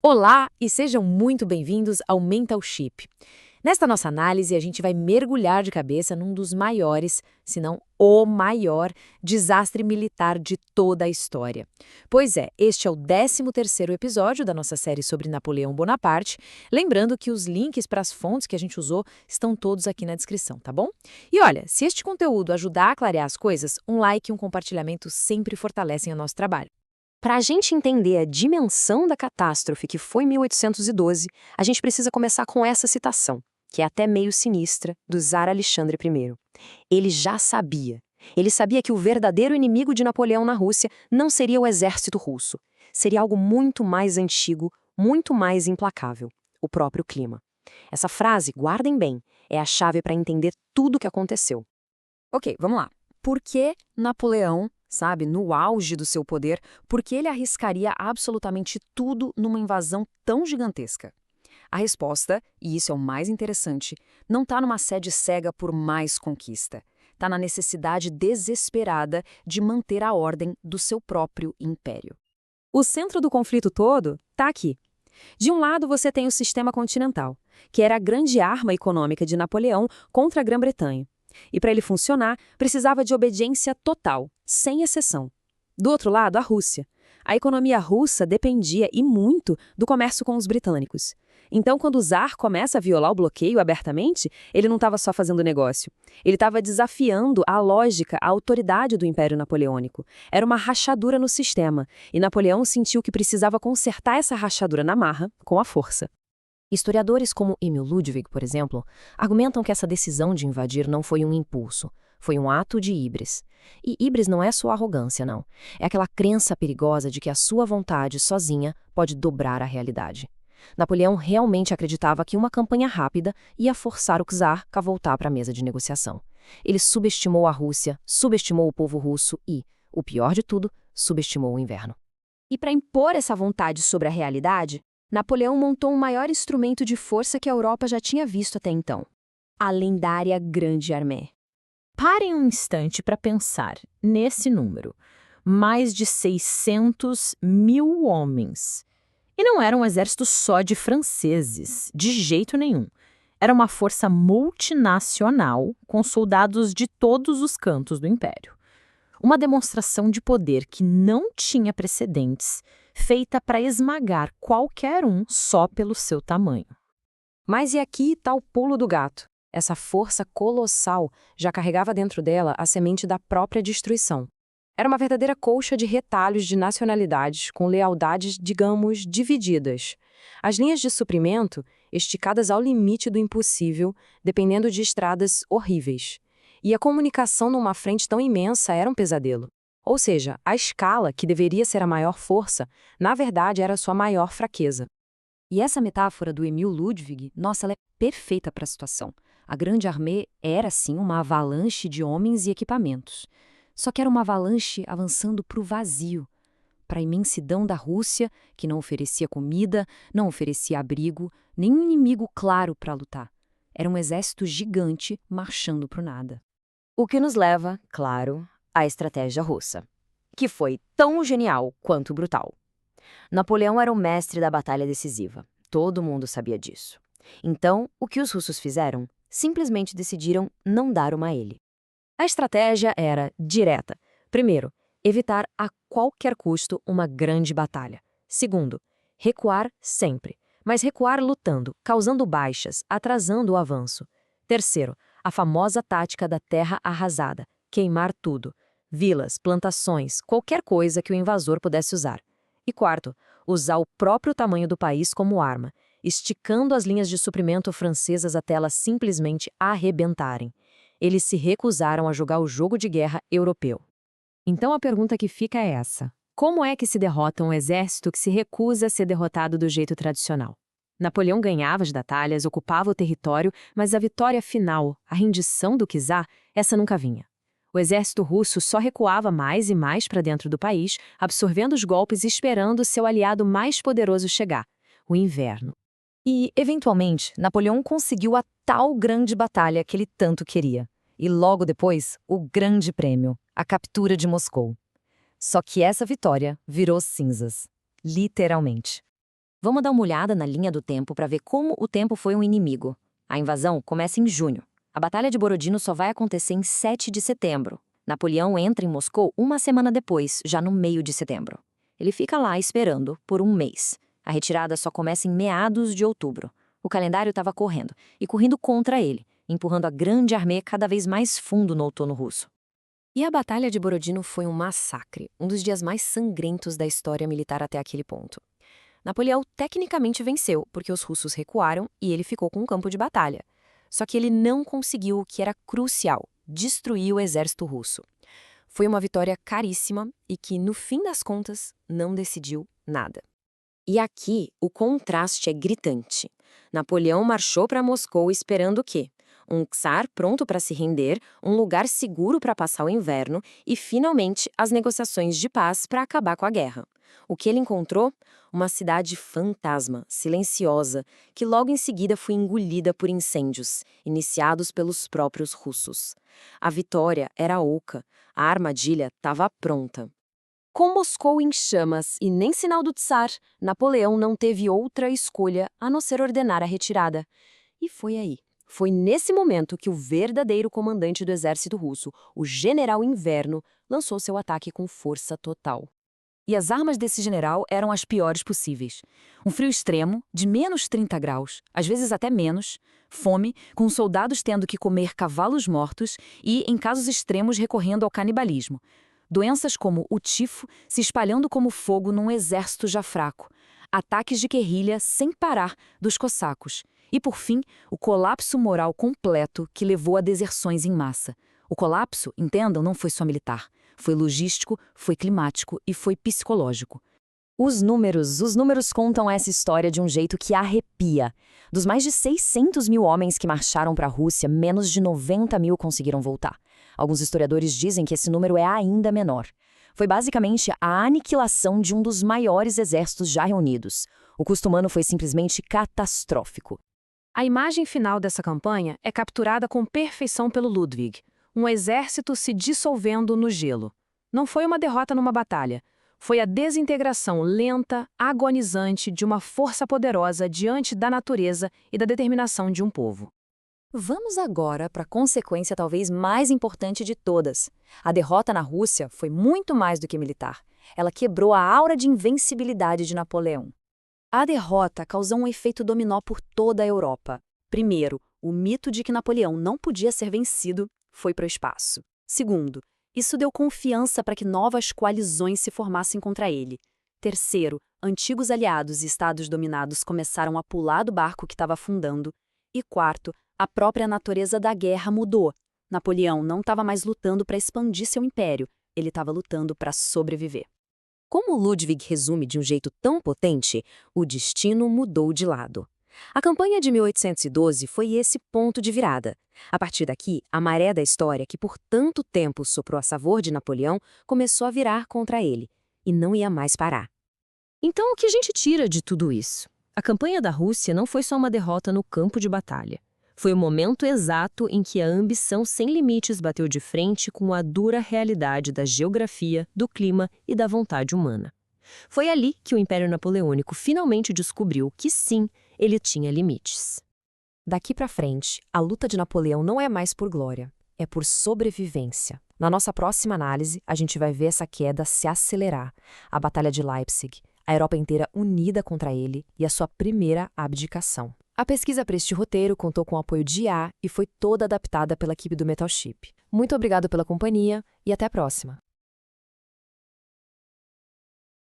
Olá e sejam muito bem-vindos ao Mental Ship. Nesta nossa análise, a gente vai mergulhar de cabeça num dos maiores, se não o maior, desastre militar de toda a história. Pois é, este é o 13º episódio da nossa série sobre Napoleão Bonaparte, lembrando que os links para as fontes que a gente usou estão todos aqui na descrição, tá bom? E olha, se este conteúdo ajudar a clarear as coisas, um like e um compartilhamento sempre fortalecem o nosso trabalho. Para a gente entender a dimensão da catástrofe que foi 1812, a gente precisa começar com essa citação, que é até meio sinistra, do Tsar Alexandre I. Ele já sabia. Ele sabia que o verdadeiro inimigo de Napoleão na Rússia não seria o exército russo. Seria algo muito mais antigo, muito mais implacável: o próprio clima. Essa frase, guardem bem, é a chave para entender tudo o que aconteceu. Ok, vamos lá. Por que Napoleão, sabe, no auge do seu poder, por que ele arriscaria absolutamente tudo numa invasão tão gigantesca? A resposta, e isso é o mais interessante, não está numa sede cega por mais conquista. Está na necessidade desesperada de manter a ordem do seu próprio império. O centro do conflito todo está aqui. De um lado, você tem o sistema continental, que era a grande arma econômica de Napoleão contra a Grã-Bretanha. E para ele funcionar, precisava de obediência total, sem exceção. Do outro lado, a Rússia. A economia russa dependia, e muito, do comércio com os britânicos. Então, quando o Tsar começa a violar o bloqueio abertamente, ele não estava só fazendo negócio. Ele estava desafiando a lógica, a autoridade do Império Napoleônico. Era uma rachadura no sistema, e Napoleão sentiu que precisava consertar essa rachadura na marra, com a força. Historiadores como Emil Ludwig, por exemplo, argumentam que essa decisão de invadir não foi um impulso, foi um ato de híbris. E híbris não é só arrogância, não. É aquela crença perigosa de que a sua vontade sozinha pode dobrar a realidade. Napoleão realmente acreditava que uma campanha rápida ia forçar o czar a voltar para a mesa de negociação. Ele subestimou a Rússia, subestimou o povo russo e, o pior de tudo, subestimou o inverno. E para impor essa vontade sobre a realidade, Napoleão montou o maior instrumento de força que a Europa já tinha visto até então: a lendária Grande Armée. Parem um instante para pensar nesse número. Mais de 600 mil homens. E não era um exército só de franceses, de jeito nenhum. Era uma força multinacional com soldados de todos os cantos do império. Uma demonstração de poder que não tinha precedentes, feita para esmagar qualquer um só pelo seu tamanho. Mas e aqui está o pulo do gato. Essa força colossal já carregava dentro dela a semente da própria destruição. Era uma verdadeira colcha de retalhos de nacionalidades com lealdades, digamos, divididas. As linhas de suprimento, esticadas ao limite do impossível, dependendo de estradas horríveis. E a comunicação numa frente tão imensa era um pesadelo. Ou seja, a escala, que deveria ser a maior força, na verdade era sua maior fraqueza. E essa metáfora do Emil Ludwig, nossa, ela é perfeita para a situação. A Grande Armée era, sim, uma avalanche de homens e equipamentos. Só que era uma avalanche avançando para o vazio, para a imensidão da Rússia, que não oferecia comida, não oferecia abrigo, nenhum inimigo claro para lutar. Era um exército gigante marchando para o nada. O que nos leva, claro, à estratégia russa, que foi tão genial quanto brutal. Napoleão era o mestre da batalha decisiva. Todo mundo sabia disso. Então, o que os russos fizeram? Simplesmente decidiram não dar uma a ele. A estratégia era direta. Primeiro, evitar a qualquer custo uma grande batalha. Segundo, recuar sempre, mas recuar lutando, causando baixas, atrasando o avanço. Terceiro, a famosa tática da terra arrasada, queimar tudo, vilas, plantações, qualquer coisa que o invasor pudesse usar. E quarto, usar o próprio tamanho do país como arma, esticando as linhas de suprimento francesas até elas simplesmente arrebentarem. Eles se recusaram a jogar o jogo de guerra europeu. Então a pergunta que fica é essa: como é que se derrota um exército que se recusa a ser derrotado do jeito tradicional? Napoleão ganhava as batalhas, ocupava o território, mas a vitória final, a rendição do czar, essa nunca vinha. O exército russo só recuava mais e mais para dentro do país, absorvendo os golpes e esperando seu aliado mais poderoso chegar, o inverno. E, eventualmente, Napoleão conseguiu a tal grande batalha que ele tanto queria. E logo depois, o grande prêmio, a captura de Moscou. Só que essa vitória virou cinzas. Literalmente. Vamos dar uma olhada na linha do tempo para ver como o tempo foi um inimigo. A invasão começa em junho. A Batalha de Borodino só vai acontecer em 7 de setembro. Napoleão entra em Moscou uma semana depois, já no meio de setembro. Ele fica lá esperando por um mês. A retirada só começa em meados de outubro. O calendário estava correndo, e correndo contra ele, empurrando a grande armê cada vez mais fundo no outono russo. E a Batalha de Borodino foi um massacre, um dos dias mais sangrentos da história militar até aquele ponto. Napoleão tecnicamente venceu, porque os russos recuaram e ele ficou com um campo de batalha. Só que ele não conseguiu o que era crucial: destruir o exército russo. Foi uma vitória caríssima e que, no fim das contas, não decidiu nada. E aqui o contraste é gritante. Napoleão marchou para Moscou esperando o quê? Um czar pronto para se render, um lugar seguro para passar o inverno e, finalmente, as negociações de paz para acabar com a guerra. O que ele encontrou? Uma cidade fantasma, silenciosa, que logo em seguida foi engolida por incêndios, iniciados pelos próprios russos. A vitória era oca, a armadilha estava pronta. Com Moscou em chamas e nem sinal do czar, Napoleão não teve outra escolha a não ser ordenar a retirada. E foi aí. Foi nesse momento que o verdadeiro comandante do exército russo, o General Inverno, lançou seu ataque com força total. E as armas desse general eram as piores possíveis. Um frio extremo, de menos 30 graus, às vezes até menos, fome, com soldados tendo que comer cavalos mortos e, em casos extremos, recorrendo ao canibalismo. Doenças como o tifo se espalhando como fogo num exército já fraco. Ataques de guerrilha sem parar dos cossacos. E, por fim, o colapso moral completo que levou a deserções em massa. O colapso, entendam, não foi só militar. Foi logístico, foi climático e foi psicológico. Os números contam essa história de um jeito que arrepia. Dos mais de 600 mil homens que marcharam para a Rússia, menos de 90 mil conseguiram voltar. Alguns historiadores dizem que esse número é ainda menor. Foi basicamente a aniquilação de um dos maiores exércitos já reunidos. O custo humano foi simplesmente catastrófico. A imagem final dessa campanha é capturada com perfeição pelo Ludwig, um exército se dissolvendo no gelo. Não foi uma derrota numa batalha. Foi a desintegração lenta, agonizante de uma força poderosa diante da natureza e da determinação de um povo. Vamos agora para a consequência talvez mais importante de todas. A derrota na Rússia foi muito mais do que militar. Ela quebrou a aura de invencibilidade de Napoleão. A derrota causou um efeito dominó por toda a Europa. Primeiro, o mito de que Napoleão não podia ser vencido foi para o espaço. Segundo, isso deu confiança para que novas coalizões se formassem contra ele. Terceiro, antigos aliados e estados dominados começaram a pular do barco que estava afundando. E quarto, a própria natureza da guerra mudou. Napoleão não estava mais lutando para expandir seu império, ele estava lutando para sobreviver. Como Ludwig resume de um jeito tão potente, o destino mudou de lado. A campanha de 1812 foi esse ponto de virada. A partir daqui, a maré da história, que por tanto tempo soprou a favor de Napoleão, começou a virar contra ele, e não ia mais parar. Então, o que a gente tira de tudo isso? A campanha da Rússia não foi só uma derrota no campo de batalha. Foi o momento exato em que a ambição sem limites bateu de frente com a dura realidade da geografia, do clima e da vontade humana. Foi ali que o Império Napoleônico finalmente descobriu que sim, ele tinha limites. Daqui para frente, a luta de Napoleão não é mais por glória, é por sobrevivência. Na nossa próxima análise, a gente vai ver essa queda se acelerar, a Batalha de Leipzig, a Europa inteira unida contra ele e a sua primeira abdicação. A pesquisa para este roteiro contou com o apoio de IA e foi toda adaptada pela equipe do Metal Ship. Muito obrigado pela companhia e até a próxima!